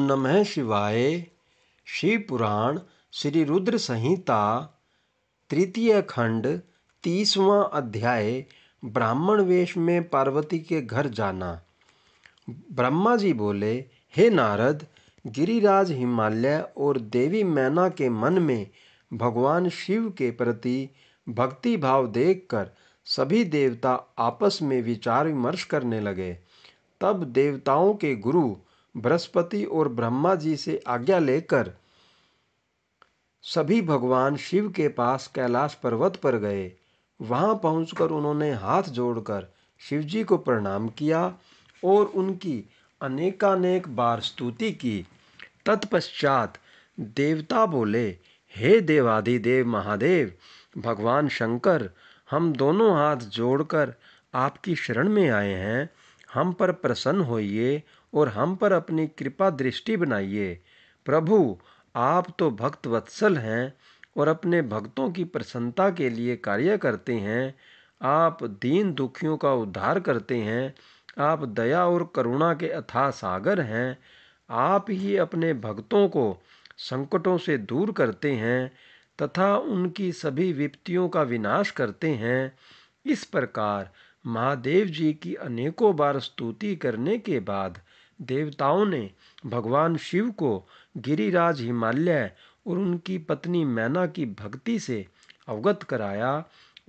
नमः शिवाय। शिव पुराण श्री रुद्र संहिता तृतीय खंड 30वां अध्याय। ब्राह्मण वेश में पार्वती के घर जाना। ब्रह्मा जी बोले, हे नारद, गिरिराज हिमालय और देवी मैना के मन में भगवान शिव के प्रति भक्ति भाव देखकर सभी देवता आपस में विचार विमर्श करने लगे। तब देवताओं के गुरु बृहस्पति और ब्रह्मा जी से आज्ञा लेकर सभी भगवान शिव के पास कैलाश पर्वत पर गए। वहां पहुंचकर उन्होंने हाथ जोड़कर शिव जी को प्रणाम किया और उनकी अनेकानेक बार स्तुति की। तत्पश्चात देवता बोले, हे देवाधिदेव महादेव भगवान शंकर, हम दोनों हाथ जोड़कर आपकी शरण में आए हैं। हम पर प्रसन्न होइए और हम पर अपनी कृपा दृष्टि बनाइए। प्रभु, आप तो भक्त वत्सल हैं और अपने भक्तों की प्रसन्नता के लिए कार्य करते हैं। आप दीन दुखियों का उद्धार करते हैं। आप दया और करुणा के अथाह सागर हैं। आप ही अपने भक्तों को संकटों से दूर करते हैं तथा उनकी सभी विपत्तियों का विनाश करते हैं। इस प्रकार महादेव जी की अनेकों बार स्तुति करने के बाद देवताओं ने भगवान शिव को गिरिराज हिमालय और उनकी पत्नी मैना की भक्ति से अवगत कराया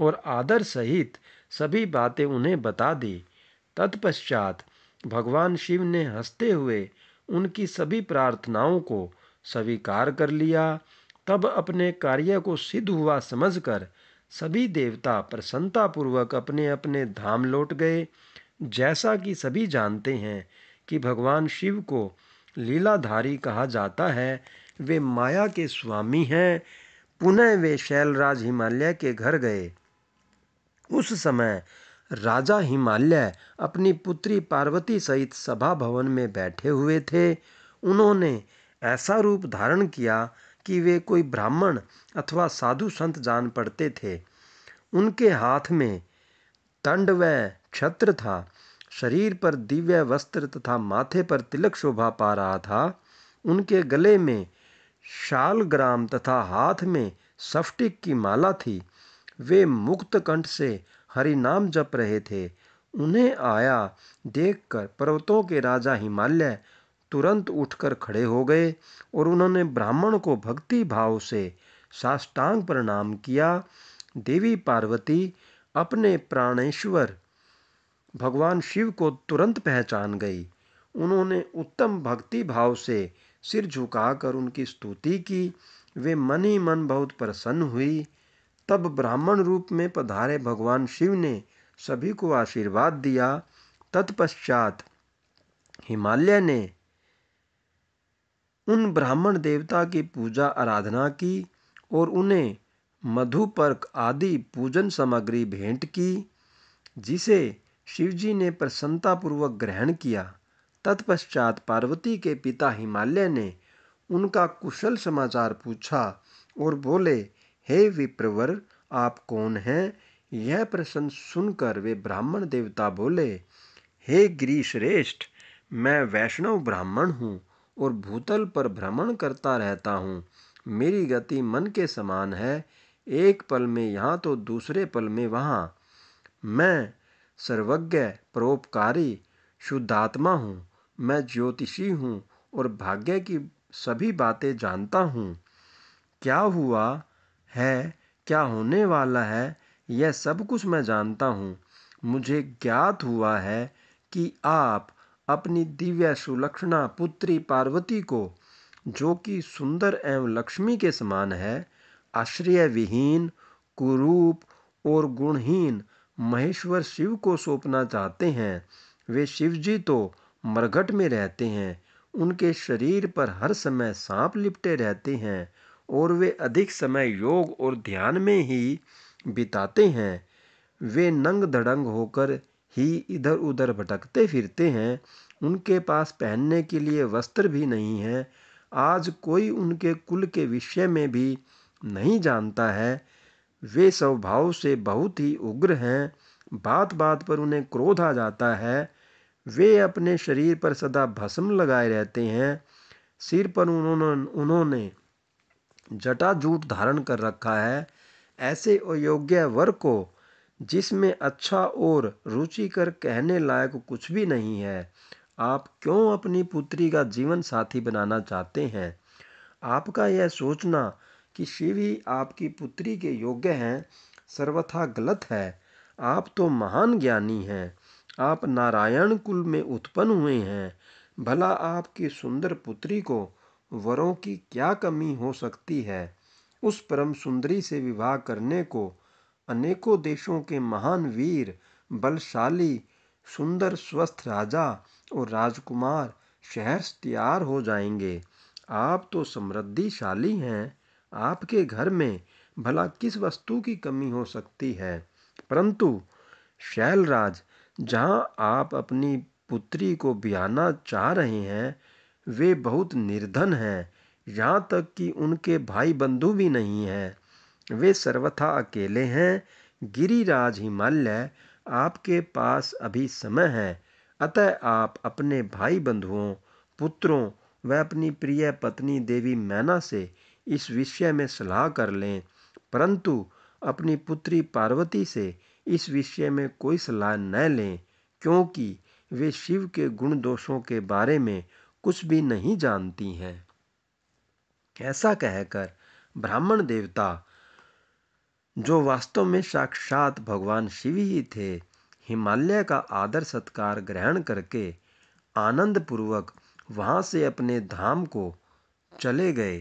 और आदर सहित सभी बातें उन्हें बता दी। तत्पश्चात भगवान शिव ने हंसते हुए उनकी सभी प्रार्थनाओं को स्वीकार कर लिया। तब अपने कार्य को सिद्ध हुआ समझकर सभी देवता प्रसन्नतापूर्वक अपने अपने धाम लौट गए। जैसा कि सभी जानते हैं कि भगवान शिव को लीलाधारी कहा जाता है, वे माया के स्वामी हैं। पुनः वे शैलराज हिमालय के घर गए। उस समय राजा हिमालय अपनी पुत्री पार्वती सहित सभा भवन में बैठे हुए थे। उन्होंने ऐसा रूप धारण किया कि वे कोई ब्राह्मण अथवा साधु संत जान पड़ते थे। उनके हाथ में दंड व छत्र था। शरीर पर दिव्य वस्त्र तथा माथे पर तिलक शोभा पा रहा था। उनके गले में शालग्राम तथा हाथ में स्फटिक की माला थी। वे मुक्त कंठ से हरि नाम जप रहे थे। उन्हें आया देखकर पर्वतों के राजा हिमालय तुरंत उठकर खड़े हो गए और उन्होंने ब्राह्मण को भक्ति भाव से साष्टांग प्रणाम किया। देवी पार्वती अपने प्राणेश्वर भगवान शिव को तुरंत पहचान गई। उन्होंने उत्तम भक्ति भाव से सिर झुकाकर उनकी स्तुति की। वे मन ही मन बहुत प्रसन्न हुई। तब ब्राह्मण रूप में पधारे भगवान शिव ने सभी को आशीर्वाद दिया। तत्पश्चात हिमालय ने उन ब्राह्मण देवता की पूजा आराधना की और उन्हें मधुपर्क आदि पूजन सामग्री भेंट की, जिसे शिवजी ने प्रसन्नतापूर्वक ग्रहण किया। तत्पश्चात पार्वती के पिता हिमालय ने उनका कुशल समाचार पूछा और बोले, हे विप्रवर, आप कौन हैं? यह प्रश्न सुनकर वे ब्राह्मण देवता बोले, हे गिरिश्रेष्ठ, मैं वैष्णव ब्राह्मण हूँ और भूतल पर भ्रमण करता रहता हूँ। मेरी गति मन के समान है, एक पल में यहाँ तो दूसरे पल में वहाँ। मैं सर्वज्ञ, परोपकारी, शुद्धात्मा हूँ। मैं ज्योतिषी हूँ और भाग्य की सभी बातें जानता हूँ। क्या हुआ है, क्या होने वाला है, यह सब कुछ मैं जानता हूँ। मुझे ज्ञात हुआ है कि आप अपनी दिव्य सुलक्षणा पुत्री पार्वती को, जो कि सुंदर एवं लक्ष्मी के समान है, आश्रय विहीन, कुरूप और गुणहीन महेश्वर शिव को सौंपना चाहते हैं। वे शिवजी तो मरघट में रहते हैं। उनके शरीर पर हर समय सांप लिपटे रहते हैं और वे अधिक समय योग और ध्यान में ही बिताते हैं। वे नंग धड़ंग होकर ही इधर उधर भटकते फिरते हैं। उनके पास पहनने के लिए वस्त्र भी नहीं है। आज कोई उनके कुल के विषय में भी नहीं जानता है। वे स्वभाव से बहुत ही उग्र हैं। बात बात पर उन्हें क्रोध आ जाता है। वे अपने शरीर पर सदा भस्म लगाए रहते हैं। सिर पर उन्होंने जटाजूट धारण कर रखा है। ऐसे अयोग्य वर को, जिसमें अच्छा और रुचिकर कहने लायक कुछ भी नहीं है, आप क्यों अपनी पुत्री का जीवन साथी बनाना चाहते हैं? आपका यह सोचना कि शिव ही आपकी पुत्री के योग्य हैं सर्वथा गलत है। आप तो महान ज्ञानी हैं, आप नारायण कुल में उत्पन्न हुए हैं। भला आपकी सुंदर पुत्री को वरों की क्या कमी हो सकती है? उस परम सुंदरी से विवाह करने को अनेकों देशों के महान वीर, बलशाली, सुंदर स्वस्थ राजा और राजकुमार सहर्ष तैयार हो जाएंगे। आप तो समृद्धिशाली हैं, आपके घर में भला किस वस्तु की कमी हो सकती है? परंतु शैलराज, जहाँ आप अपनी पुत्री को ब्याहना चाह रहे हैं, वे बहुत निर्धन हैं, यहाँ तक कि उनके भाई बंधु भी नहीं हैं। वे सर्वथा अकेले हैं। गिरिराज हिमालय, आपके पास अभी समय है, अतः आप अपने भाई बंधुओं, पुत्रों व अपनी प्रिय पत्नी देवी मैना से इस विषय में सलाह कर लें, परंतु अपनी पुत्री पार्वती से इस विषय में कोई सलाह न लें, क्योंकि वे शिव के गुण दोषों के बारे में कुछ भी नहीं जानती हैं। ऐसा कहकर ब्राह्मण देवता, जो वास्तव में साक्षात भगवान शिव ही थे, हिमालय का आदर सत्कार ग्रहण करके आनंद पूर्वक वहां से अपने धाम को चले गए।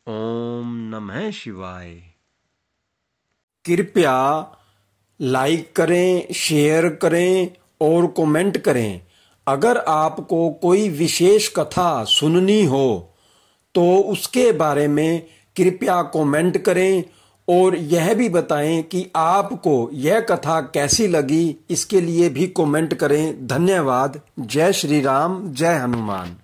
ओम नमः शिवाय। कृपया लाइक करें, शेयर करें और कमेंट करें। अगर आपको कोई विशेष कथा सुननी हो तो उसके बारे में कृपया कमेंट करें और यह भी बताएं कि आपको यह कथा कैसी लगी। इसके लिए भी कमेंट करें। धन्यवाद। जय श्री राम, जय हनुमान।